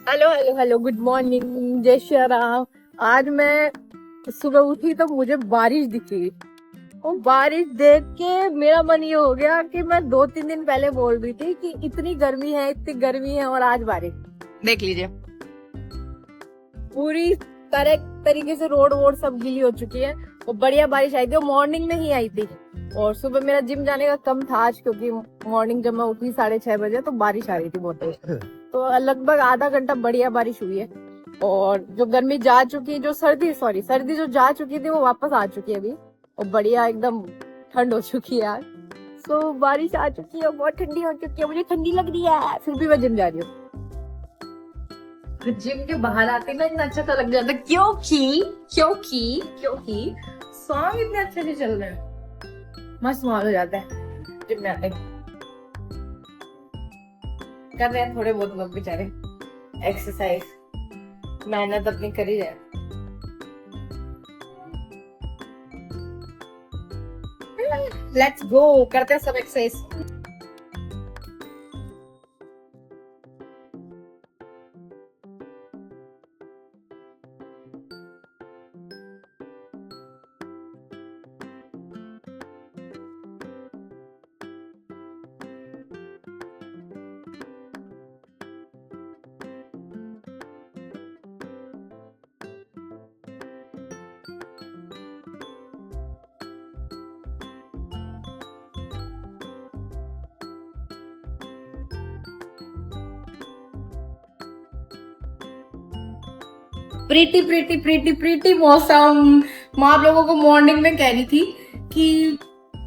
Hello hello hello, good morning, जय श्री राम। आज मैं सुबह उठी तो मुझे बारिश दिखी और बारिश देख के मेरा मन ये हो गया कि मैं 2-3 दिन पहले बोल रही थी कि इतनी गर्मी है, इतनी गर्मी है, और आज बारिश देख लीजिए। पूरी तरह तरीके से रोड वोड सब गीली हो चुकी है और बढ़िया बारिश आई थी और मॉर्निंग में ही आई थी। और सुबह मेरा जिम जाने का कम था आज, क्योंकि मॉर्निंग जब मैं उठी 6:30 बजे तो बारिश आ रही थी बहुत तेज। तो लगभग आधा घंटा बढ़िया बारिश हुई है और जो गर्मी जा चुकी है, जो सर्दी जो जा चुकी थी वो वापस आ चुकी है अभी। और बढ़िया एकदम ठंड हो चुकी है आज। सो बारिश आ चुकी है, बहुत ठंडी हो चुकी है, मुझे ठंडी लग रही है, फिर भी मैं जिम जा रही हूँ। जिम के बाहर आते ना इतना अच्छा सा लग जाता है, क्योंकि सॉन्ग इतने अच्छे से चल रहे हैं, मस्त माहौल हो जाता है जिम में आते। कर रहे हैं थोड़े बहुत लोग बेचारे एक्सरसाइज, मेहनत अपनी कर ही रहे। लेट्स गो, करते हैं सब exercise. Pretty pretty pretty pretty मौसम। मैं आप लोगों को मॉर्निंग में कह रही थी कि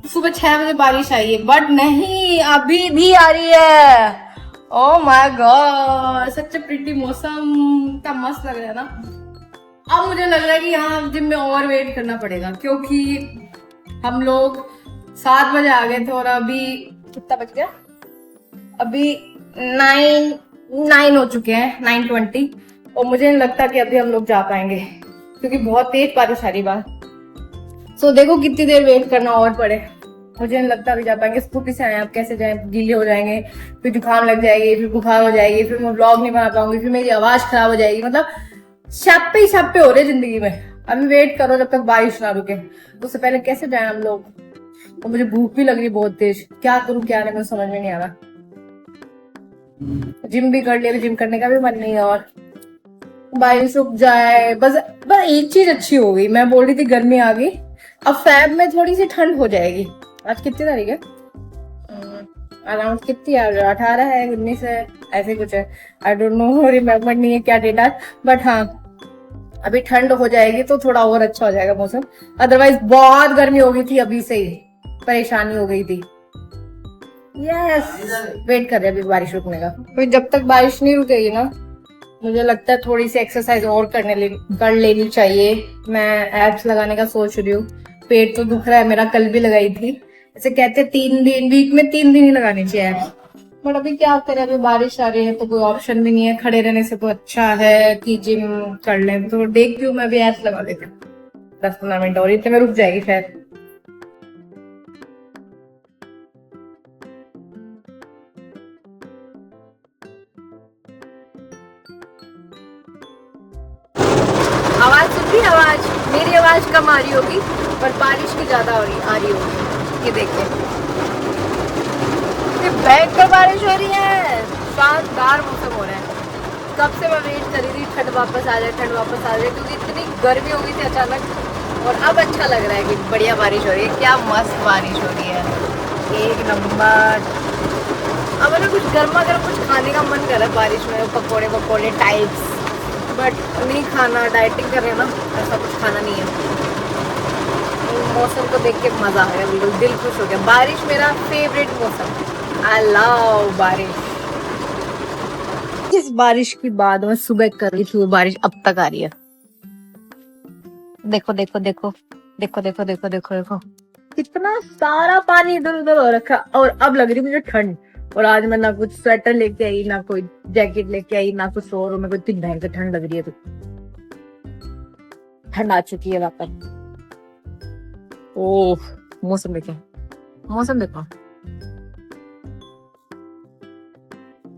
सुबह 6 बजे बारिश आई है, बट नहीं, अभी भी आ रही है। Oh my God, such pretty मौसम, इतना मस्त लग रहा है ना। अब मुझे लग रहा है कि यहाँ जिम में और वेट करना पड़ेगा, क्योंकि हम लोग 7 बजे आ गए थे और अभी कितना बज गया, अभी 9 हो चुके हैं, 9:20। और मुझे नहीं लगता कि अभी हम लोग जा पाएंगे, क्योंकि बहुत तेज बारिश आ रही बाहर। सो देखो कितनी देर वेट करना और पड़े, मुझे नहीं लगता अभी जा पाएंगे। स्कूटी से आए, आप कैसे जाएं, गीले हो जाएंगे, फिर जुकाम लग जाएगी, फिर बुखार हो जाएगी, फिर मैं व्लॉग नहीं बना पाऊंगी, फिर मेरी आवाज खराब हो जाएगी। मतलब छापे ही छापे हो रहे जिंदगी में। अभी वेट करो जब तक बारिश ना रुके, उससे पहले कैसे जाए हम लोग। और मुझे भूख भी लग रही बहुत तेज, क्या करूं क्या नहीं, मुझे समझ में नहीं आ रहा। जिम भी कर लिया, जिम करने का भी मन नहीं है। और बारिश रुक जाए बस। बस एक चीज अच्छी हो गई, मैं बोल रही थी गर्मी आ गई, अब फैब में थोड़ी सी ठंड हो जाएगी। आज कितनी तारीख है, अराउंड कितनी है, 18 है, 19 है, ऐसे कुछ है। आई डोंट नो, रिमेम्बर नहीं है क्या डेट आज, बट हाँ अभी ठंड हो जाएगी तो थोड़ा और अच्छा हो जाएगा मौसम। अदरवाइज बहुत गर्मी हो गई थी, अभी से ही परेशानी हो गई थी। यस, वेट कर रहे अभी बारिश रुकने का। फिर जब तक बारिश नहीं रुकेगी ना, मुझे लगता है थोड़ी सी एक्सरसाइज और कर लेनी चाहिए। मैं एब्स लगाने का सोच रही हूँ। पेट तो दुख रहा है मेरा, कल भी लगाई थी। ऐसे कहते हैं 3 दिन, वीक में 3 दिन ही लगानी चाहिए एब्स। बट अभी क्या करें, अभी बारिश आ रही है तो कोई ऑप्शन भी नहीं है, खड़े रहने से तो अच्छा है कि जिम कर लें। तो देखती हूँ, मैं भी एब्स लगा लेती हूँ 10-15 मिनट और, इतने में रुक जाएगी शायद। आवाज सुन रही, आवाज मेरी आवाज कम आ रही होगी, पर बारिश की ज्यादा आ रही होगी। ये देखिए, ये भयंकर बारिश हो रही है, शानदार मौसम हो रहा है। कब से मैं वेट कर रही थी ठंड वापस आ जाए, ठंड वापस आ जाए, क्योंकि इतनी गर्मी हो गई थी अचानक। और अब अच्छा लग रहा है कि बढ़िया बारिश हो रही है, क्या मस्त बारिश हो रही है, एक नंबर। अब ना कुछ गर्मा गर्म कुछ खाने का मन कर रहा है बारिश में, पकोड़े पकोड़े टाइप्स, बट नहीं खाना, डाइटिंग कर रहे हैं ना, ऐसा कुछ खाना नहीं है। मौसम को देख के मजा आ गया, बिल्कुल दिल खुश हो गया। बारिश मेरा फेवरेट मौसम, आई लव बारिश। इस बारिश की बात मैं सुबह कर रही थी, वो बारिश अब तक आ रही है। देखो देखो देखो देखो देखो देखो देखो देखो, कितना सारा पानी इधर उधर हो रखा। और अब लग रही मुझे ठंड, और आज मैं ना कुछ स्वेटर लेके आई, ना कोई जैकेट लेके आई, ना कुछ और। मेरे को इतनी भयंकर ठंड लग रही है, तो ठंड आ चुकी है वापस। ओह, मौसम देखो, मौसम देखो,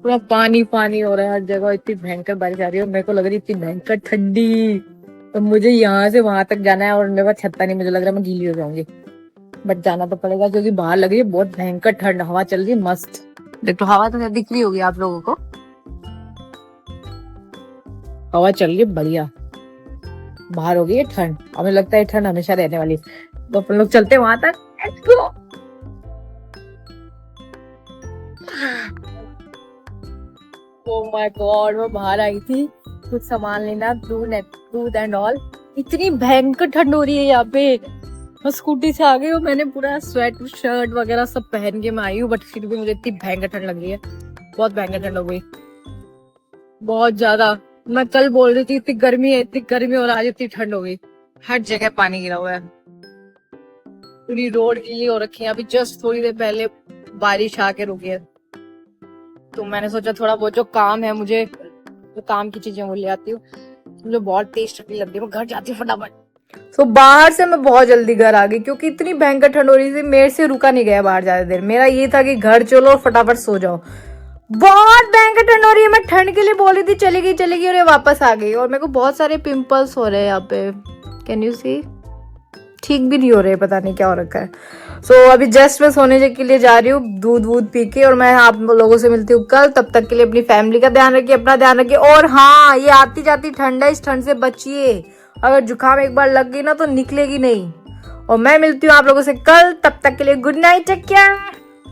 पूरा पानी पानी हो रहा है हर जगह, इतनी भयंकर बारिश आ रही है और मेरे को लग रही है इतनी भयंकर ठंडी। तो मुझे यहाँ से वहां तक जाना है और मेरे पास छत्ता नहीं, मुझे लग रहा है मैं गीली हो जाऊंगी, बट जाना तो पड़ेगा क्योंकि बाहर लग रही है बहुत भयंकर ठंड, हवा चल रही है मस्त। देखो हवा तो दिख रही होगी आप लोगों को, हवा चल रही है बढ़िया, बाहर हो गई है ठंड, हमें लगता है ठंड हमेशा रहने वाली। तो अपन लोग चलते हैं वहां तक, let's go. Oh my God, मैं बाहर आई थी कुछ सामान लेना, दूध एंड ऑल, इतनी भयंकर ठंड हो रही है यहाँ पे। मैं स्कूटी से आ गई हूँ, मैंने पूरा स्वेट शर्ट वगैरह सब पहन के मैं आई हूँ, बट फिर भी मुझे इतनी भयंकर ठंड लग रही है, बहुत भयंकर ठंड हो गई, बहुत ज्यादा। मैं कल बोल रही थी इतनी गर्मी है, इतनी गर्मी, और आज इतनी ठंड हो गई। हर जगह पानी गिरा हुआ है, पूरी रोड गीली हो रखी है। अभी जस्ट थोड़ी देर पहले बारिश आके रुकी है, तो मैंने सोचा थोड़ा बहुत जो काम है मुझे, जो काम की चीजें वो ले आती हूँ। मुझे बहुत टेस्ट लग रही है, मैं घर जाती हूँ फटाफट। तो बाहर से मैं बहुत जल्दी घर आ गई क्योंकि इतनी भयंकर ठंड हो रही थी, मेरे से रुका नहीं गया बाहर ज्यादा देर। मेरा ये था कि घर चलो और फटाफट सो जाओ, बहुत भयंकर ठंड हो रही है। मैं ठंड के लिए बोल रही थी चली गई और ये वापस आ गई, और मेरे को बहुत सारे पिंपल्स हो रहे हैं यहाँ पे, कैन यू सी, ठीक भी नहीं हो रहे, पता नहीं क्या हो रखा है। सो अभी जस्ट मैं सोने के लिए जा रही हूँ दूध वूध पी के, और मैं आप लोगों से मिलती हूँ कल। तब तक के लिए अपनी फैमिली का ध्यान रखिए, अपना ध्यान रखिए, और हाँ ये आती जाती ठंड है, इस ठंड से बचिए। अगर जुकाम एक बार लग गई ना तो निकलेगी नहीं। और मैं मिलती हूँ आप लोगों से कल, तब तक के लिए गुड नाइट, टेक केयर।